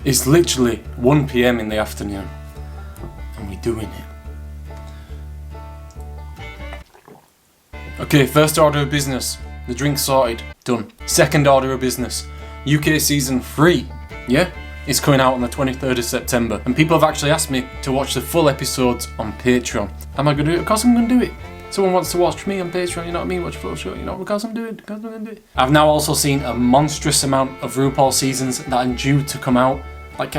It's literally 1 PM in the afternoon and we're doing it. Okay, first order of business. The drink's sorted. Done. Second order of business. UK Season 3. Yeah? It's coming out on the 23rd of September. And people have actually asked me to watch the full episodes on Patreon. Am I going to do it? Of course I'm going to do it. Someone wants to watch me on Patreon, you know what I mean? Watch a full show, you know, because I'm doing it. I've now also seen a monstrous amount of RuPaul's seasons that are due to come out. Like,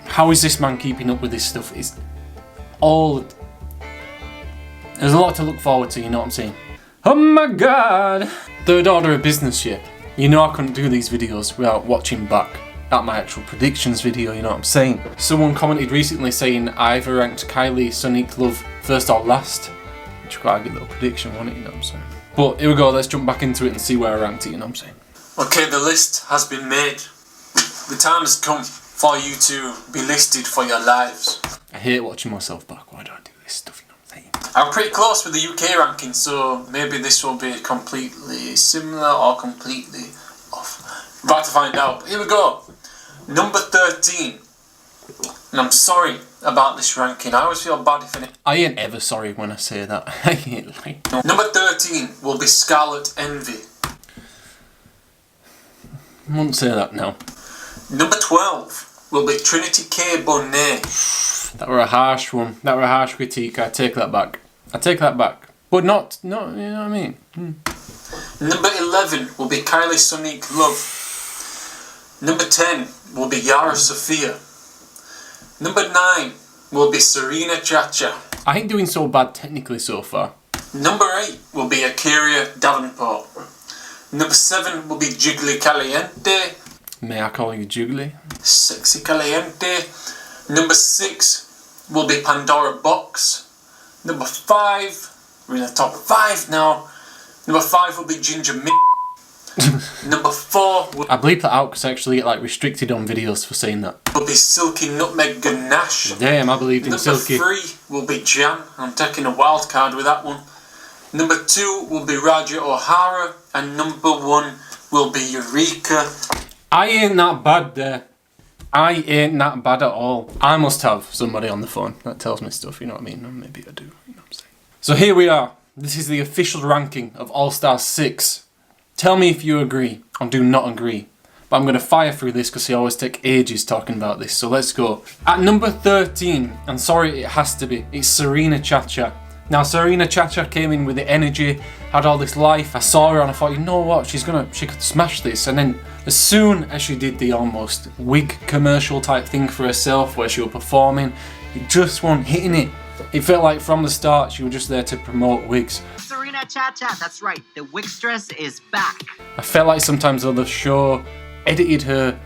how is this man keeping up with this stuff? It's all... There's a lot to look forward to, you know what I'm saying? Oh my god! Third order of business here. You know I couldn't do these videos without watching back at my actual predictions video, you know what I'm saying? Someone commented recently saying I either ranked Kylie Sonic Love first or last. Which is quite a good little prediction, wasn't it, you know what I'm saying? But here we go, let's jump back into it and see where I ranked it, you know what I'm saying? Okay, the list has been made. The time has come for you to be listed for your lives. I hate watching myself back, why do I do this stuff, you know what I'm saying? I'm pretty close with the UK ranking, so maybe this will be completely similar or completely off. I'm about to find out, but here we go. Number 13. And I'm sorry about this ranking. I always feel bad if I ain't ever sorry when I say that. I ain't like... Number 13 will be Scarlet Envy. I wouldn't say that now. Number 12 will be Trinity K Bonet. That were a harsh one. That were a harsh critique. I take that back. I take that back. But not, you know what I mean? Number 11 will be Kylie Sonic Love. Number 10 will be Yara Sophia. Number 9 will be Serena Chacha. I ain't doing so bad technically so far. Number 8 will be Akira Davenport. Number 7 will be Jiggly Caliente. May I call you Jiggly? Sexy Caliente. Number 6 will be Pandora Box. Number 5, we're in the top 5 now. Number 5 will be Ginger Mint. Number 4 will... I bleep that out because I actually get like restricted on videos for saying that. Will be Silky Nutmeg Ganache. Damn, I believed in Silky. Number 3 will be Jam. I'm taking a wild card with that one. Number 2 will be Jah O'Hara. And number 1 will be Eureka. I ain't that bad there. I ain't that bad at all. I must have somebody on the phone that tells me stuff, you know what I mean? Or maybe I do, you know what I'm saying? So here we are. This is the official ranking of All Stars 6. Tell me if you agree or do not agree. But I'm going to fire through this because I always take ages talking about this. So let's go. At number 13, and sorry it has to be, it's Serena Chacha. Now Serena Chacha came in with the energy, had all this life. I saw her and I thought, you know what, she could smash this. And then as soon as she did the almost wig commercial type thing for herself where she was performing, it just wasn't hitting it. It felt like from the start she was just there to promote wigs. Serena Chacha, that's right, the wig stress is back. I felt like sometimes the show edited her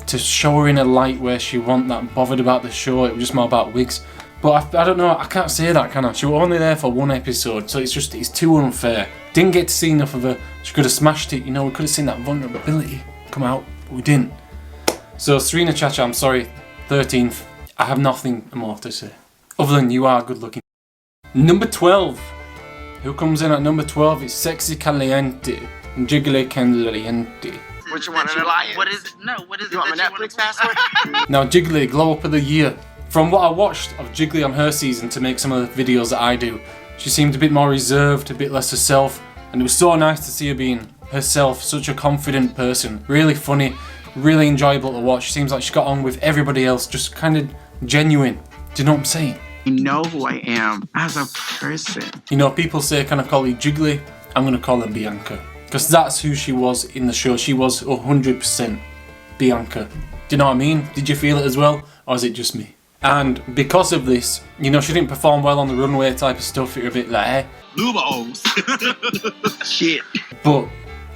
to show her in a light where she wasn't that bothered about the show, it was just more about wigs. But I don't know, I can't say that, can I? She was only there for one episode, so it's too unfair. Didn't get to see enough of her. She could have smashed it, you know, we could have seen that vulnerability come out, but we didn't. So Serena Chacha, I'm sorry, 13th. I have nothing more to say, other than you are good looking. Number 12. Who comes in at number 12? It's Sexy Caliente. Jiggly Caliente. What you want, an alliance? What is it? No, what is it? You want my Netflix password? Now Jiggly, Glow Up of the Year. From what I watched of Jiggly on her season to make some of the videos that I do, she seemed a bit more reserved, a bit less herself, and it was so nice to see her being herself, such a confident person. Really funny, really enjoyable to watch. She seems like she got on with everybody else, just kind of genuine. Do you know what I'm saying? You know who I am as a person. You know, people say, can I call you Jiggly? I'm going to call her Bianca. Because that's who she was in the show. She was 100% Bianca. Do you know what I mean? Did you feel it as well? Or is it just me? And because of this, you know, she didn't perform well on the runway type of stuff. It was a bit like, eh. Shit. But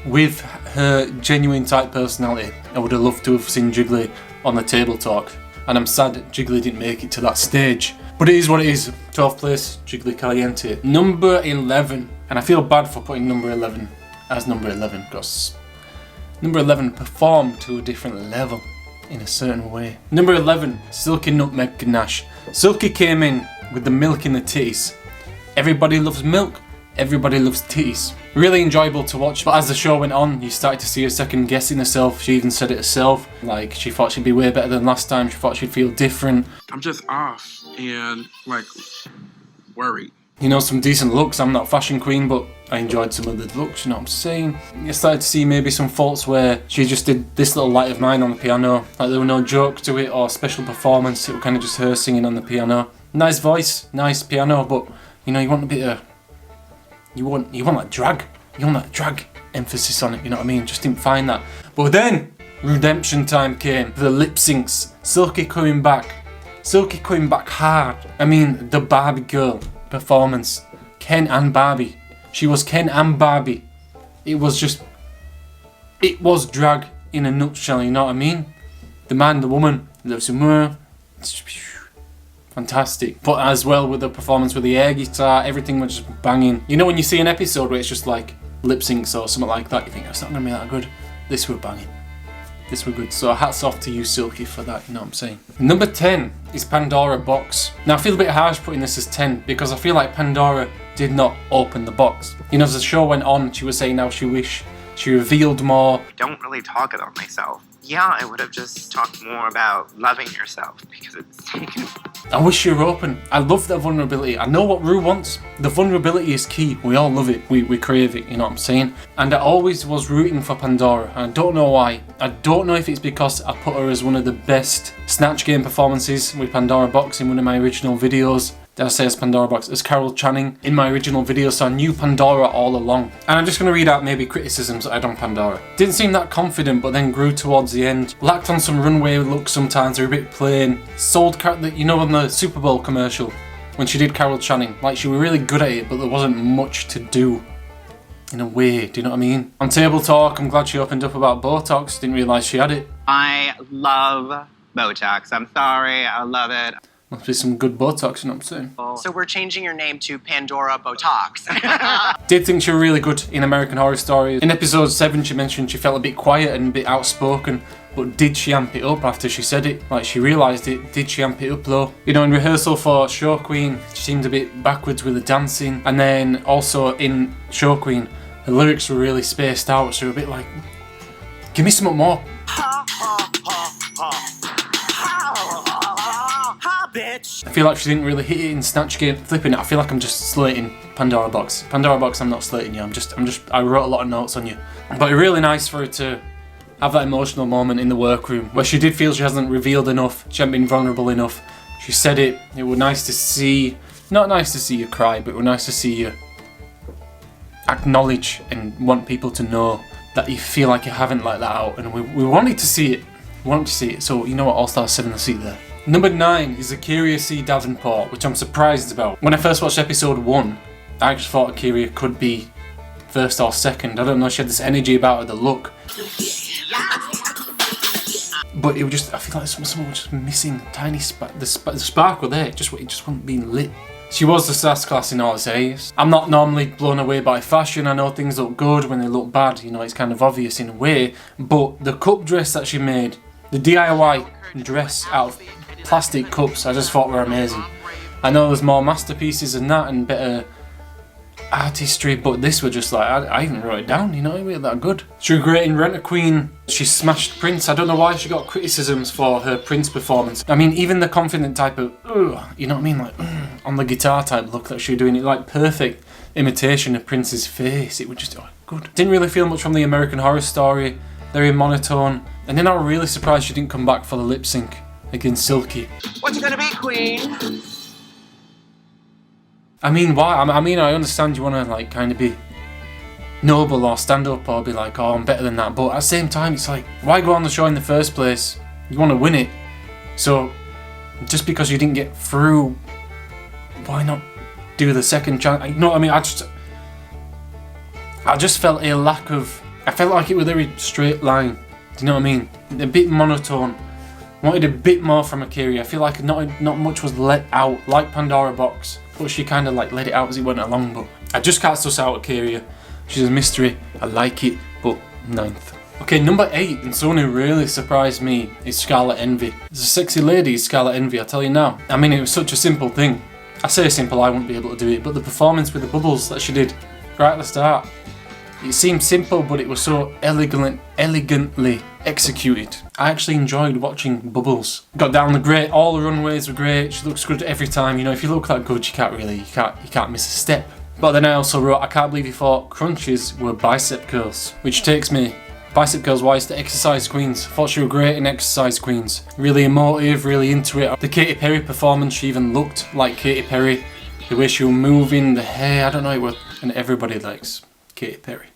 with her genuine type personality, I would have loved to have seen Jiggly on the table talk. And I'm sad that Jiggly didn't make it to that stage. But it is what it is. 12th place, Jiggly Caliente. Number 11. And I feel bad for putting number 11 as number 11. Because number 11 performed to a different level in a certain way. Number 11, Silky Nutmeg Ganache. Silky came in with the milk in the titties. Everybody loves milk. Everybody loves titties. Really enjoyable to watch, but as the show went on, you started to see her second guessing herself. She even said it herself. Like, she thought she'd be way better than last time. She thought she'd feel different. I'm just off and, like, worried. You know, some decent looks. I'm not a fashion queen, but I enjoyed some of the looks, you know what I'm saying? You started to see maybe some faults where she just did this little light of mine on the piano. Like, there were no joke to it or special performance. It was kind of just her singing on the piano. Nice voice, nice piano, but, you know, you want a bit of... You want that drag. You want that drag emphasis on it, you know what I mean? Just didn't find that. But then, redemption time came. The lip syncs. Silky coming back. Silky coming back hard. I mean, the Barbie girl performance. Ken and Barbie. She was Ken and Barbie. It was drag in a nutshell, you know what I mean? The man, the woman, loves some more. Fantastic. But as well with the performance with the air guitar, everything was just banging. You know when you see an episode where it's just like lip syncs or something like that, you think, it's not going to be that good. This were banging. This were good. So hats off to you, Silky, for that, you know what I'm saying. Number 10 is Pandora Box. Now I feel a bit harsh putting this as 10 because I feel like Pandora did not open the box. You know, as the show went on, she was saying how she wished she revealed more. Don't really talk about myself. Yeah, I would have just talked more about loving yourself because it's taken. I wish you were open. I love that vulnerability. I know what Ru wants. The vulnerability is key. We all love it. We crave it, you know what I'm saying? And I always was rooting for Pandora. I don't know why. I don't know if it's because I put her as one of the best Snatch Game performances with Pandora Box in one of my original videos. Did I say as Pandora Box? As Carol Channing in my original video, so I knew Pandora all along. And I'm just going to read out maybe criticisms I had on Pandora. Didn't seem that confident, but then grew towards the end. Lacked on some runway looks sometimes, they're a bit plain. Sold, you know, on the Super Bowl commercial, when she did Carol Channing. Like, she was really good at it, but there wasn't much to do. In a way, do you know what I mean? On Table Talk, I'm glad she opened up about Botox. Didn't realise she had it. I love Botox. I'm sorry, I love it. Must be some good Botox, you know what I'm saying? So we're changing your name to Pandora Botox. Did think she was really good in American Horror Story. In episode 7 she mentioned she felt a bit quiet and a bit outspoken, but did she amp it up after she said it? Like, she realised it. Did she amp it up though? You know, in rehearsal for Show Queen, she seemed a bit backwards with the dancing, and then also in Show Queen, the lyrics were really spaced out, so a bit like, give me something more. I feel like she didn't really hit it in Snatch Game. Flipping it, I feel like I'm just slating Pandora Box. Pandora Box, I'm not slating you. I wrote a lot of notes on you. But it's really nice for her to have that emotional moment in the workroom where she did feel she hasn't revealed enough. She hasn't been vulnerable enough. She said it. It was nice to see. Not nice to see you cry, but it was nice to see you acknowledge and want people to know that you feel like you haven't let that out. And we wanted to see it. We wanted to see it. So you know what, All-Star 7 the seat there. Number 9 is Akira C. Davenport, which I'm surprised about. When I first watched episode 1, I actually thought Akira could be first or second. I don't know, she had this energy about her, the look. But it was just, I feel like someone was just missing a tiny the sparkle there, it just wasn't being lit. She was the sass class in all its A's. I'm not normally blown away by fashion. I know things look good when they look bad, you know, it's kind of obvious in a way. But the cup dress that she made, the DIY dress out of plastic cups, I just thought were amazing. I know there's more masterpieces than that and better artistry, but this were just like, I even wrote it down, you know, it wasn't that good. She was great in Rent-A-Queen. She smashed Prince. I don't know why she got criticisms for her Prince performance. I mean, even the confident type of, you know what I mean, like, on the guitar type look that she was doing, it like perfect imitation of Prince's face. It was just, good. Didn't really feel much from the American Horror Story, very monotone. And then I was really surprised she didn't come back for the lip sync against Silky. What you gonna be, queen? I mean, why? I mean, I understand you want to, like, kind of be noble or stand up or be like, oh, I'm better than that. But at the same time, it's like, why go on the show in the first place? You want to win it. So, just because you didn't get through, why not do the second chance? You know what I mean? I just felt a lack of, I felt like it was a very straight line. Do you know what I mean? A bit monotone. Wanted a bit more from Akira. I feel like not much was let out, like Pandora Box, but she kind of like let it out as it went along. But I just can't suss out Akira. She's a mystery. I like it, but 9th. Okay, number 8, and someone who really surprised me is Scarlet Envy. There's a sexy lady, Scarlet Envy, I tell you now. I mean, it was such a simple thing. I say simple, I wouldn't be able to do it, but the performance with the bubbles that she did right at the start, it seemed simple, but it was so elegantly executed. I actually enjoyed watching Bubbles. Got down the great, all the runways were great, she looks good every time. You know, if you look that good, you can't miss a step. But then I also wrote, I can't believe you thought crunches were bicep curls, which takes me, bicep curls wise, to exercise queens. Thought she was great in exercise queens. Really emotive, really into it. The Katy Perry performance, she even looked like Katy Perry. The way she was moving, the hair, I don't know, it was, and everybody likes Katy Perry,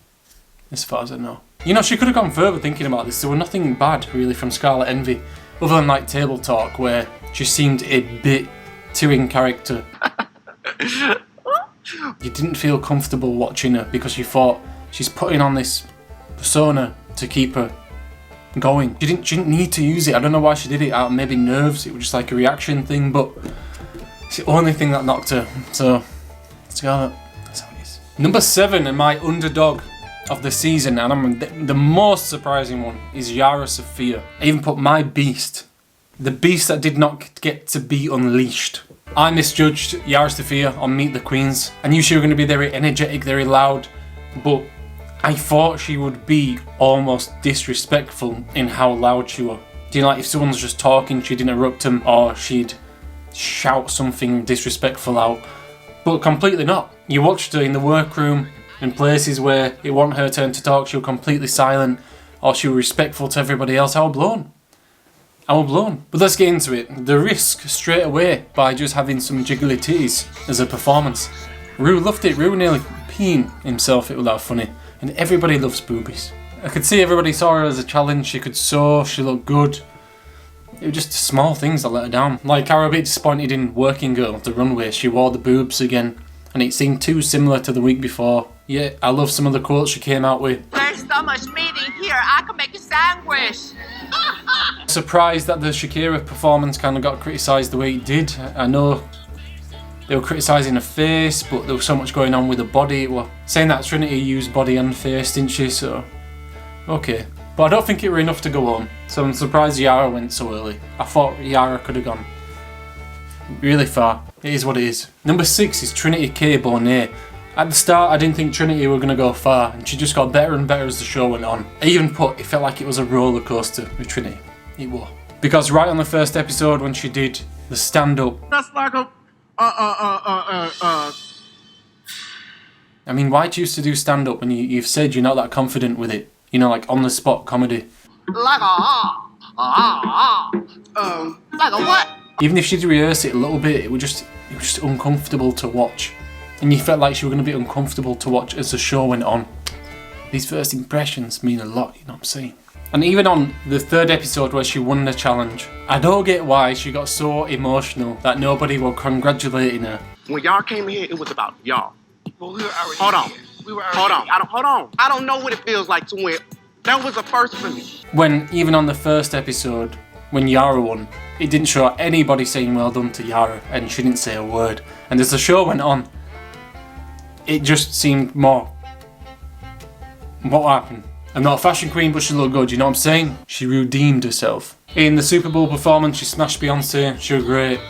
as far as I know. You know, she could have gone further thinking about this. There was nothing bad, really, from Scarlet Envy, other than like Table Talk, where she seemed a bit too in character. You didn't feel comfortable watching her because you thought she's putting on this persona to keep her going. She didn't need to use it. I don't know why she did it, out of maybe nerves. It was just like a reaction thing, but it's the only thing that knocked her. So, Scarlet, that's how it is. Number 7, and my underdog of the season, and the most surprising one, is Yara Sophia. I even put my beast, the beast that did not get to be unleashed. I misjudged Yara Sophia on Meet the Queens. I knew she was going to be very energetic, very loud, but I thought she would be almost disrespectful in how loud she was. Do you know, like if someone's just talking, she'd interrupt them, or she'd shout something disrespectful out, but completely not. You watched her in the workroom, in places where it wasn't her turn to talk, she was completely silent, or she was respectful to everybody else. I was blown. But let's get into it. The risk straight away by just having some jiggly titties as a performance. Ru loved it. Ru nearly peeing himself, it was that funny. And everybody loves boobies. I could see everybody saw her as a challenge. She could sew, she looked good. It was just small things that let her down. Like, I was a bit disappointed in Working Girl, the runway. She wore the boobs again, and it seemed too similar to the week before. Yeah, I love some of the quotes she came out with. There's so much meat in here, I can make a sandwich. Surprised that the Shakira performance kind of got criticised the way it did. I know they were criticising her face, but there was so much going on with the body. Well, saying that Trinity used body and face, didn't she? So, okay. But I don't think it were enough to go on. So I'm surprised Yara went so early. I thought Yara could have gone really far. It is what it is. Number 6 is Trinity K Bonet. At the start, I didn't think Trinity were going to go far, and she just got better and better as the show went on. I even put, it felt like it was a roller coaster with Trinity. It was. Because right on the first episode when she did the stand-up... That's like a, I mean, why choose to do stand-up when you've said you're not that confident with it? You know, like on-the-spot comedy. Like a what? Even if she'd rehearse it a little bit, it was just uncomfortable to watch. And you felt like she was going to be uncomfortable to watch as the show went on. These first impressions mean a lot, you know what I'm saying? And even on the 3rd episode where she won the challenge, I don't get why she got so emotional that nobody was congratulating her. When y'all came here, it was about y'all. Well, we were already Hold on. here. We were Hold already on. Hold on. I don't know what it feels like to win. That was a first for me. When, even on the 1st episode, when Yara won, it didn't show anybody saying well done to Yara, and she didn't say a word. And as the show went on, it just seemed more... What happened? I'm not a fashion queen, but she looked good, you know what I'm saying? She redeemed herself. In the Super Bowl performance, she smashed Beyonce, she was great.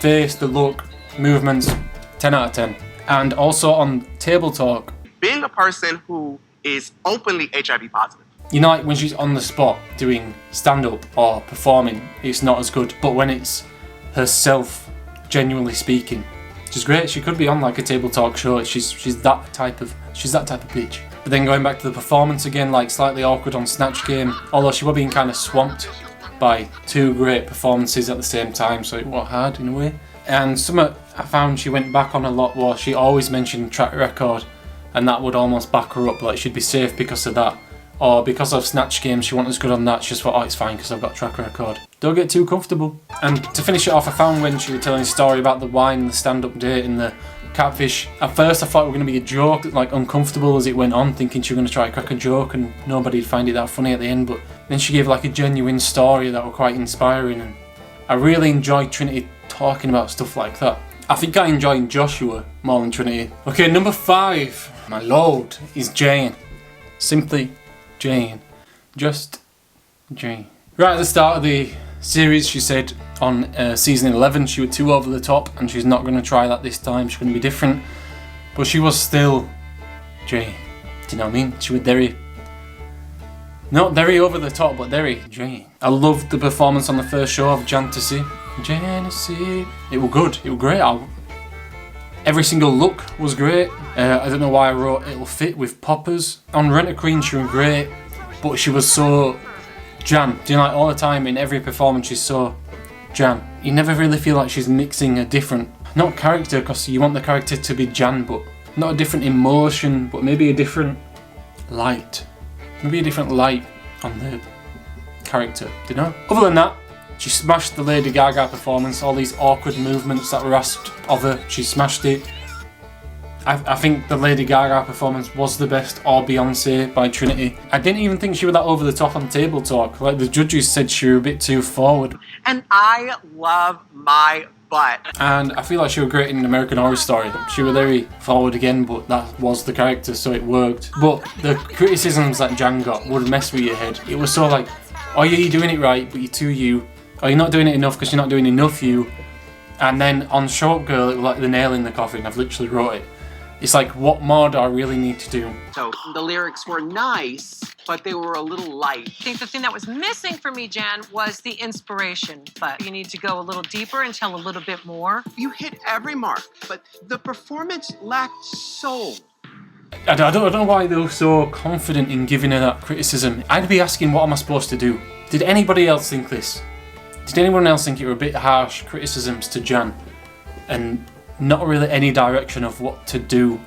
Face, the look, movements, 10 out of 10. And also on Table Talk. Being a person who is openly HIV positive. You know, like when she's on the spot doing stand-up or performing, it's not as good. But when it's herself genuinely speaking, she's great. She could be on like a Table Talk show. She's that type of bitch. But then going back to the performance again, like slightly awkward on Snatch Game, although she was being kind of swamped by 2 great performances at the same time, so it was hard in a way. And something I found she went back on a lot was she always mentioned track record, and that would almost back her up, like she'd be safe because of that. Or because of Snatch Game, she wasn't as good on that, she just thought, oh, it's fine because I've got track record. Don't get too comfortable. And to finish it off, I found when she was telling a story about the wine, the stand-up date and the catfish, at first I thought it was going to be a joke, like uncomfortable as it went on, thinking she was going to try to crack a joke and nobody'd find it that funny at the end, but then she gave like a genuine story that was quite inspiring, and I really enjoyed Trinity talking about stuff like that. I think I enjoyed Joshua more than Trinity. Okay, number 5, my lord, is Jane. Simply Jane. Just Jane. Right at the start of the series, she said on season 11 she was too over the top and she's not going to try that this time, she's going to be different. But she was still Jane. Do you know what I mean? She was very, not very over the top, but very Jane. I loved the performance on the first show of Jantasy. Jantasy. It was good, it was great. Every single look was great. I don't know why I wrote it'll fit with poppers. On Rent a Queen she was great, but she was so Jan. Do you know, like all the time in every performance she's so Jan. You never really feel like she's mixing a different, not character, because you want the character to be Jan, but not a different emotion, but maybe a different light. Maybe a different light on the character, do you know? Other than that, she smashed the Lady Gaga performance, all these awkward movements that were asked of her, she smashed it. I think the Lady Gaga performance was the best, or Beyonce by Trinity. I didn't even think she was that over the top on table talk. Like the judges said she was a bit too forward. And I love my butt. And I feel like she was great in American Horror Story. She was very forward again, but that was the character, so it worked. But the criticisms that Jan got would mess with your head. It was so like, oh yeah, you're doing it right, but you're too you. Or you're not doing it enough because you're not doing enough you. And then on Show Up Girl, it was like the nail in the coffin. I've literally wrote it. It's like, what more do I really need to do? So the lyrics were nice, but they were a little light. I think the thing that was missing for me, Jan, was the inspiration. But you need to go a little deeper and tell a little bit more. You hit every mark, but the performance lacked soul. I don't know why they were so confident in giving her that criticism. I'd be asking, what am I supposed to do? Did anybody else think this? Did anyone else think it were a bit harsh criticisms to Jan? And not really any direction of what to do.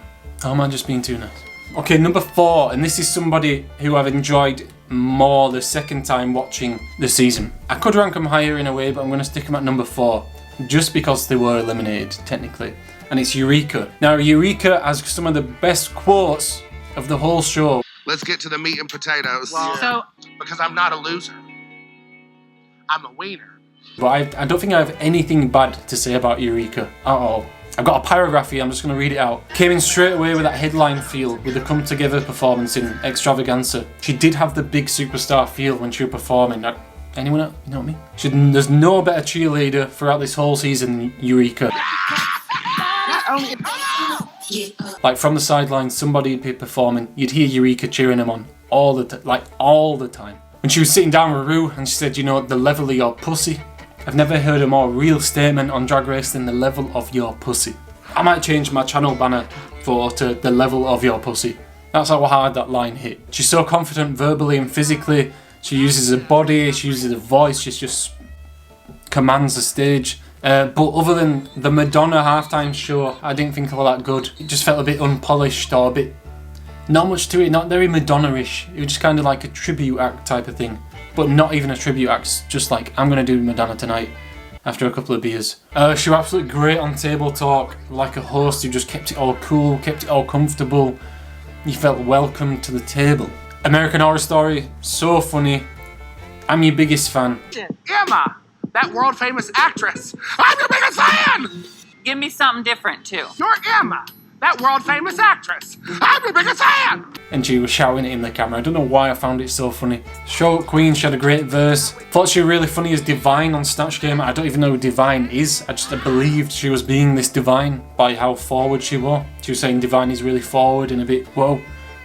Oh, am I just being too nice? Okay, number 4, and this is somebody who I've enjoyed more the second time watching the season. I could rank them higher in a way, but I'm going to stick them at number 4, just because they were eliminated, technically. And it's Eureka. Now, Eureka has some of the best quotes of the whole show. Let's get to the meat and potatoes. Well, So, Because I'm not a loser. I'm a wiener. But I don't think I have anything bad to say about Eureka at all. I've got a paragraph here, I'm just going to read it out. Came in straight away with that headline feel, with the come together performance in Extravaganza. She did have the big superstar feel when she was performing. Anyone else? You know what I mean? There's no better cheerleader throughout this whole season than Eureka. Like from the sidelines, somebody would be performing, you'd hear Eureka cheering him on all the time. When she was sitting down with Ru and she said, you know, the level of your pussy. I've never heard a more real statement on Drag Race than the level of your pussy. I might change my channel banner to the level of your pussy. That's how hard that line hit. She's so confident verbally and physically. She uses her body, she uses her voice, she just commands the stage. But other than the Madonna halftime show, I didn't think all that good. It just felt a bit unpolished or a bit, not much to it, not very Madonna-ish. It was just kind of like a tribute act type of thing. But not even a tribute act, just like, I'm gonna do Madonna tonight after a couple of beers. She was absolutely great on table talk, like a host who just kept it all cool, kept it all comfortable. You felt welcome to the table. American Horror Story, so funny. I'm your biggest fan. Emma, that world famous actress. I'm your biggest fan! Give me something different, too. You're Emma, that world famous actress. I'm your biggest fan! And she was shouting it in the camera. I don't know why I found it so funny. Show Up Queen, she had a great verse. Thought she was really funny as Divine on Snatch Game. I don't even know who Divine is. I just believed she was being this Divine by how forward she was. She was saying Divine is really forward and a bit, whoa,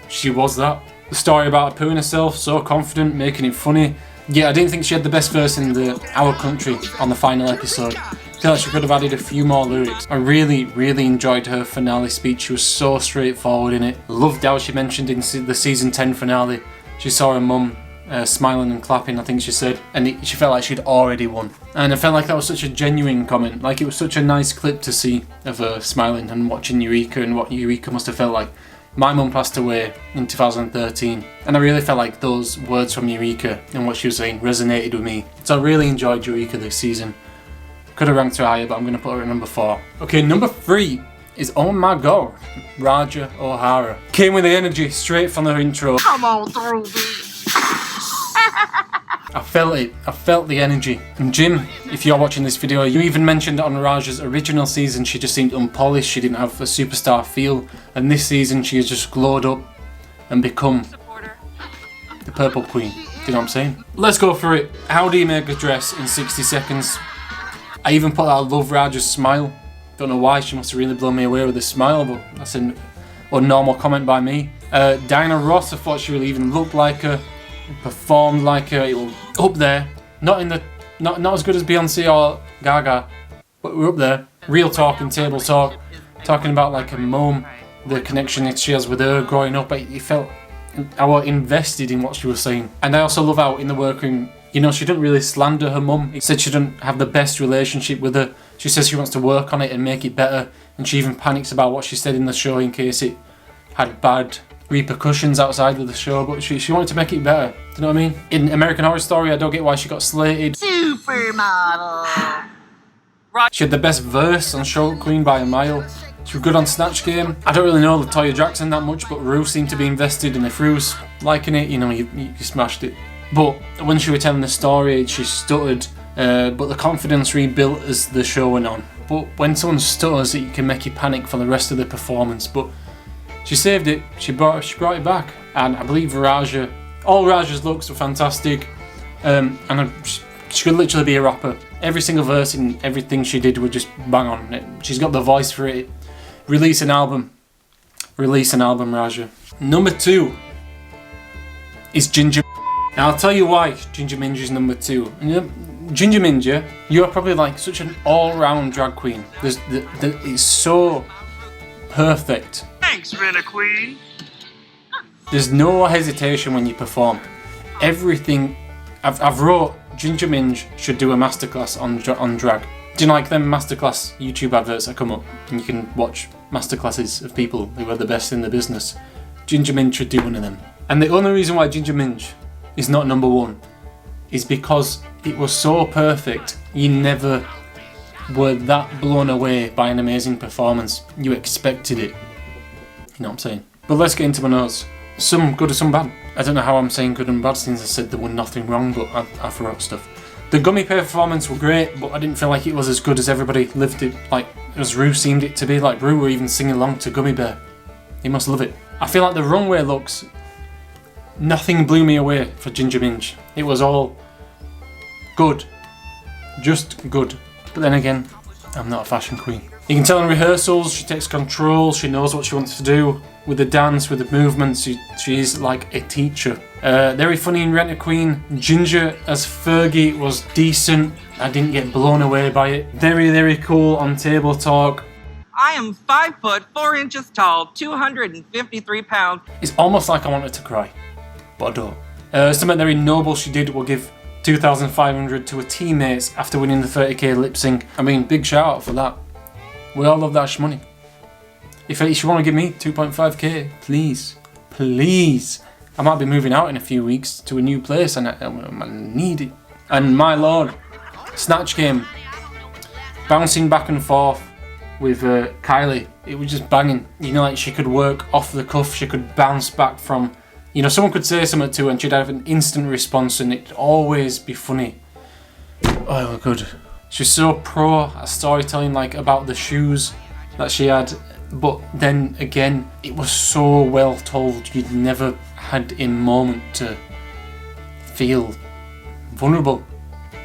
she was that. The story about her pooing herself, so confident, making it funny. Yeah, I didn't think she had the best verse in Our Country on the final episode. I feel like she could have added a few more lyrics. I really, really enjoyed her finale speech. She was so straightforward in it. Loved how she mentioned in the season 10 finale, she saw her mum smiling and clapping, I think she said, and she felt like she'd already won. And I felt like that was such a genuine comment. Like, it was such a nice clip to see of her smiling and watching Eureka and what Eureka must have felt like. My mum passed away in 2013, and I really felt like those words from Eureka and what she was saying resonated with me. So I really enjoyed Eureka this season. Could have ranked her higher, but I'm going to put her at number 4. Okay, number 3 is, oh my god, Jah O'Hara. Came with the energy straight from her intro. Come on through, B. I felt it. I felt the energy. And Jim, if you're watching this video, you even mentioned on Raja's original season she just seemed unpolished, she didn't have a superstar feel. And this season she has just glowed up and become the Purple Queen. Do you know what I'm saying? Let's go for it. How do you make a dress in 60 seconds? I even put that I love Raja's smile. Don't know why, she must have really blown me away with a smile, but that's an normal comment by me. Diana Ross, I thought she really even looked like her, performed like her. It was up there. Not as good as Beyonce or Gaga, but we're up there. Real talking, table talk, talking about like her mum, the connection that she has with her growing up. You felt I was invested in what she was saying. And I also love how in the workroom, you know, she didn't really slander her mum. It said she didn't have the best relationship with her. She says she wants to work on it and make it better. And she even panics about what she said in the show in case it had bad repercussions outside of the show. But she wanted to make it better. Do you know what I mean? In American Horror Story, I don't get why she got slated. Supermodel. She had the best verse on Show Queen by a mile. She was good on Snatch Game. I don't really know LaToya Jackson that much, but Ru seemed to be invested, and if Ru's liking it, you know, you smashed it. But when she was telling the story, she stuttered, but the confidence rebuilt as the show went on. But when someone stutters, it can make you panic for the rest of the performance. But she saved it. She brought it back, and I believe Raja. All Raja's looks were fantastic, and she could literally be a rapper. Every single verse in everything she did would just bang on. She's got the voice for it. Release an album, Raja. Number 2 is Ginger. Now I'll tell you why Ginger Minj is number 2. Ginger Minj, yeah, you're probably like such an all-round drag queen. It's so perfect. Thanks, Rena Queen. There's no hesitation when you perform. Everything. I've wrote Ginger Minj should do a masterclass on drag. Do you like them masterclass YouTube adverts that come up and you can watch masterclasses of people who are the best in the business? Ginger Minj should do one of them. And the only reason why Ginger Minj is not number 1 is because it was so perfect. You never were that blown away by an amazing performance. You expected it. You know what I'm saying? But let's get into my notes. Some good or some bad. I don't know how I'm saying good and bad since I said there was nothing wrong, but I forgot stuff. The Gummy Bear performance were great, but I didn't feel like it was as good as everybody lived it, like as Ru seemed it to be. Like Ru were even singing along to Gummy Bear. He must love it. I feel like the runway looks, nothing blew me away for Ginger Minj. It was all good, just good. But then again, I'm not a fashion queen. You can tell in rehearsals she takes control, she knows what she wants to do. With the dance, with the movements, she's like a teacher. Very funny in Rent a Queen. Ginger as Fergie was decent. I didn't get blown away by it. Very, very cool on Table Talk. I am 5 foot 4 inches tall, 253 pounds. It's almost like I wanted to cry, but I don't. Something very noble she did will give 2,500 to her teammates after winning the 30k lip sync. I mean, big shout out for that. We all love that shmoney. If you want to give me 2.5k, please. I might be moving out in a few weeks to a new place and I need it. And my lord, Snatch Game, bouncing back and forth with Kylie, it was just banging. You know, like she could work off the cuff, she could bounce back from, you know, someone could say something to her and she'd have an instant response and it'd always be funny. Oh, good. She's so pro at storytelling, like about the shoes that she had. But then again, it was so well told, you'd never had a moment to feel vulnerable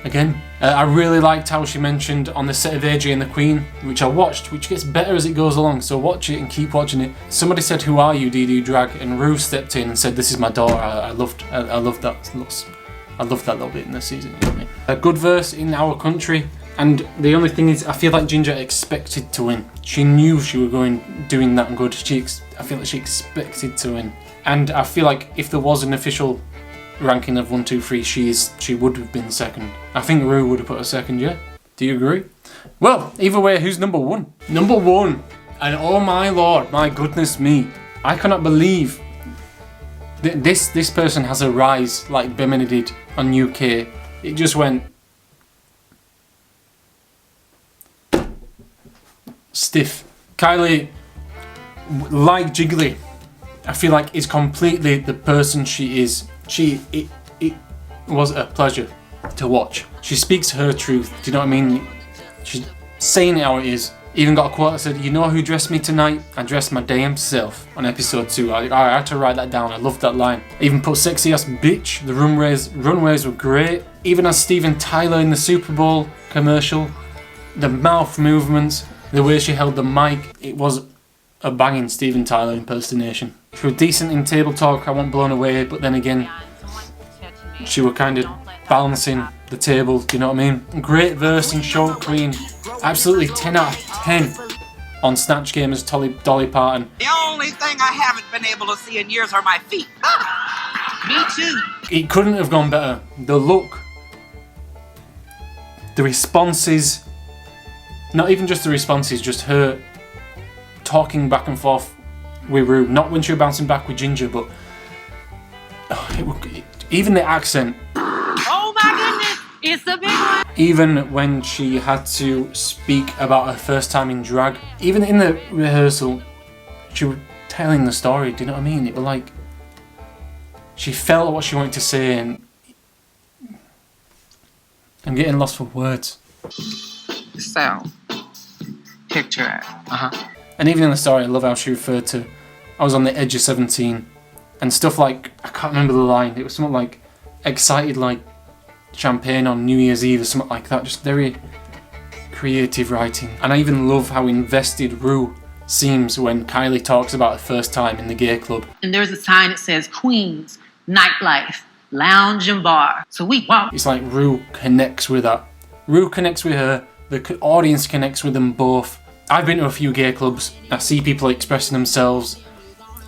again. I really liked how she mentioned on the set of AJ and the Queen, which I watched, which gets better as it goes along, so watch it and keep watching it. Somebody said, "Who are you, DD Drag?" and Ru stepped in and said, "This is my daughter." I loved that. I loved that little bit in this season. You know what I mean? A good verse in our country. And the only thing is, I feel like Ginger expected to win. She knew she was doing that good. I feel like she expected to win. And I feel like if there was an official ranking of 1, 2, 3, she would have been second. I think Ru would have put her second, yeah? Do you agree? Well, either way, who's number 1? Number 1. And oh my lord, my goodness me. I cannot believe this person has a rise like Bimini did on UK. It just went stiff. Kylie, like Jiggly, I feel like is completely the person she is. It was a pleasure to watch. She speaks her truth. Do you know what I mean? She's saying it how it is. Even got a quote that said, "You know who dressed me tonight? I dressed my damn self," on episode 2. I had to write that down. I loved that line. I even put "sexy ass bitch." The runways were great. Even as Steven Tyler in the Super Bowl commercial, the mouth movements, the way she held the mic, it was a banging Steven Tyler impersonation. She was decent in table talk. I wasn't blown away, but then again, she was kind of balancing the table, you know what I mean? Great verse in Short Queen. Absolutely 10 out of 10 on Snatch Game as Dolly Parton. The only thing I haven't been able to see in years are my feet. Me too. It couldn't have gone better. The look, the responses, not even just the responses, just her talking back and forth with Ru. Not when she was bouncing back with Ginger, but even the accent. Oh my goodness, it's the big one. Even when she had to speak about her first time in drag, even in the rehearsal, she was telling the story, do you know what I mean? It was like, she felt what she wanted to say, and I'm getting lost for words. So, picture it. And even in the story, I love how she referred to, I was on the edge of 17, and stuff like, I can't remember the line, it was something like, excited like champagne on New Year's Eve or something like that. Just very creative writing. And I even love how invested Ru seems when Kylie talks about her first time in the gay club. And there's a sign that says Queens, nightlife, lounge and bar. So we walk. It's like Ru connects with that. Ru connects with her, the audience connects with them both. I've been to a few gay clubs. I see people expressing themselves,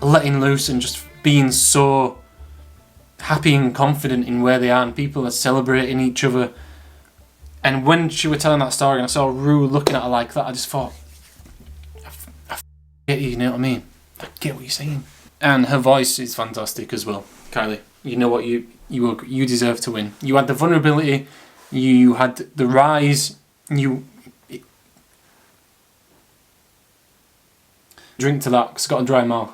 letting loose and just being so happy and confident in where they are, and people are celebrating each other. And when she was telling that story and I saw Ru looking at her like that, I just thought, I get you know what I mean? I get what you're saying. And her voice is fantastic as well. Kylie, you know what, you deserve to win. You had the vulnerability, you had the rise, drink to that, 'cause it's got a dry mouth.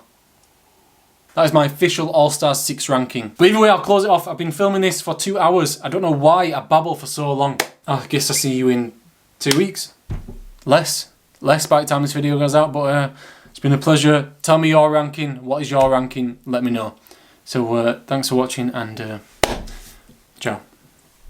That is my official All-Stars 6 ranking. But either way, I'll close it off. I've been filming this for 2 hours. I don't know why I babble for so long. I guess I'll see you in 2 weeks. Less by the time this video goes out, but it's been a pleasure. Tell me your ranking. What is your ranking? Let me know. So thanks for watching, and ciao.